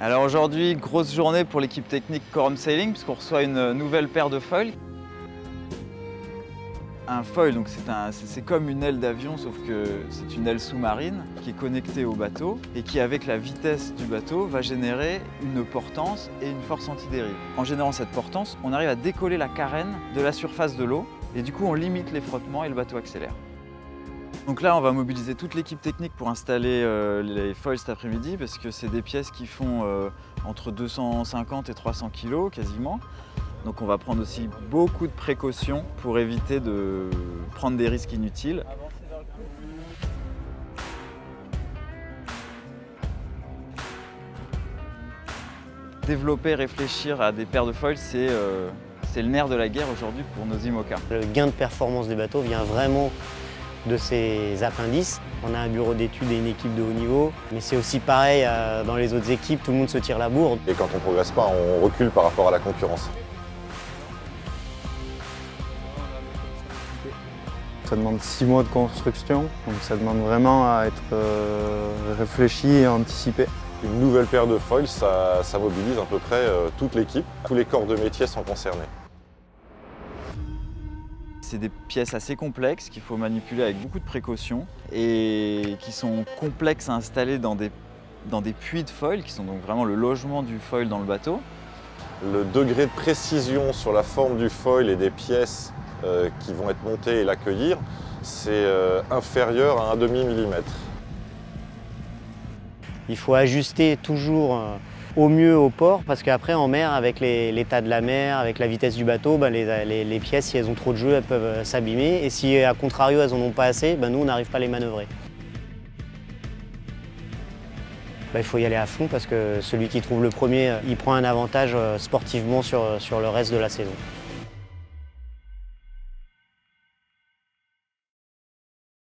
Alors aujourd'hui, grosse journée pour l'équipe technique Corum Sailing puisqu'on reçoit une nouvelle paire de foils. Un foil, donc c'est comme une aile d'avion sauf que c'est une aile sous-marine qui est connectée au bateau et qui, avec la vitesse du bateau, va générer une portance et une force antidérive. En générant cette portance, on arrive à décoller la carène de la surface de l'eau et du coup on limite les frottements et le bateau accélère. Donc là, on va mobiliser toute l'équipe technique pour installer les foils cet après-midi parce que c'est des pièces qui font entre 250 et 300 kg quasiment. Donc on va prendre aussi beaucoup de précautions pour éviter de prendre des risques inutiles. Développer, réfléchir à des paires de foils, c'est le nerf de la guerre aujourd'hui pour nos IMOCA. Le gain de performance des bateaux vient vraiment de ces appendices. On a un bureau d'études et une équipe de haut niveau, mais c'est aussi pareil dans les autres équipes, tout le monde se tire la bourre. Et quand on ne progresse pas, on recule par rapport à la concurrence. Ça demande 6 mois de construction, donc ça demande vraiment à être réfléchi et anticipé. Une nouvelle paire de foils, ça mobilise à peu près toute l'équipe. Tous les corps de métier sont concernés. C'est des pièces assez complexes qu'il faut manipuler avec beaucoup de précautions et qui sont complexes à installer dans des puits de foil, qui sont donc vraiment le logement du foil dans le bateau. Le degré de précision sur la forme du foil et des pièces qui vont être montées et l'accueillir, c'est inférieur à un demi-millimètre. Il faut ajuster toujours au mieux au port parce qu'après en mer, avec l'état de la mer, avec la vitesse du bateau, les pièces, si elles ont trop de jeu, elles peuvent s'abîmer. Et si à contrario elles n'en ont pas assez, nous on n'arrive pas à les manœuvrer. Il faut y aller à fond parce que celui qui trouve le premier, il prend un avantage sportivement sur le reste de la saison.